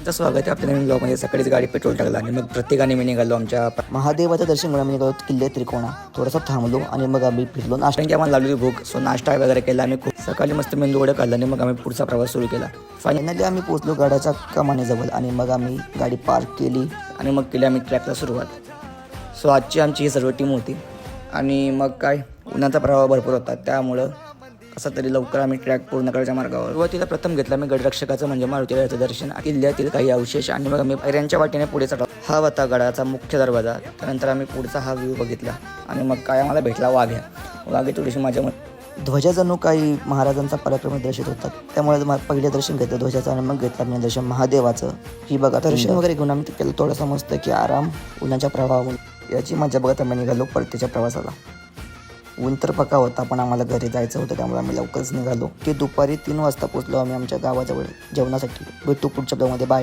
तुमचं स्वागत आहे आपल्या नवीन ब्लॉगमध्ये. सकाळीच गाडी पेट्रोल टाकलं आणि मग प्रत्येकाने मी निघालो आमच्या महादेवाचं दर्शन घेऊन आम्ही निघालो किल्ले त्रिकोणा. थोडासा थांबलो आणि मग आम्ही फिरलो. नाश्ता की आम्हाला लागली भूक, सो नाश्ता वगैरे केला आम्ही. खूप सकाळी मस्त मेंदू वडे खाल्ला आणि मग आम्ही पुढचा प्रवास सुरू केला. फायनली आम्ही पोहोचलो गडाच्या कमानीजवळ आणि मग आम्ही गाडी पार्क केली आणि मग केली आम्ही ट्रॅकला सुरुवात. सो आजची आमची ही सर्व टीम होती आणि मग काय उन्हाचा प्रवाह भरपूर होता, त्यामुळं कसं तरी लवकर आम्ही ट्रॅक पूर्ण करायच्या मार्गावर. सुरुवातीला प्रथम घेतला मी गडरक्षकाचं म्हणजे मारुतीरायाचं दर्शन, किल्ल्यातील काही अवशेष आणि मग आम्ही पायऱ्यांच्या वाटेने पुढे चढलो. हा होता गडाचा मुख्य दरवाजा. त्यानंतर आम्ही पुढचा हा व्ह्यू बघितला आणि मग काय आम्हाला भेटला वाघ्या. वाघे थोडीशी माझ्या ध्वजा जणू काही महाराजांचा पराक्रम दर्शित होतात. त्यामुळे पहिले दर्शन घेतलं ध्वजाचं आणि मग घेतलं मी दर्शन महादेवाचं. ही बघा दर्शन वगैरे घेऊन आम्ही केलं थोडंसं मस्त की आराम उन्हाच्या प्रवाहातून. याची मजा बघत आम्ही निघालो परतीच्या प्रवासाला. ऊन तर पक्का होता पण आम्हाला घरी जायचं होतं, त्यामुळे आम्ही लवकरच निघालो. ते दुपारी 3 वाजता पोहोचलो आम्ही आमच्या गावाजवळ जेवणासाठी. भेटू पुढच्या ब्लॉगमध्ये. बाय.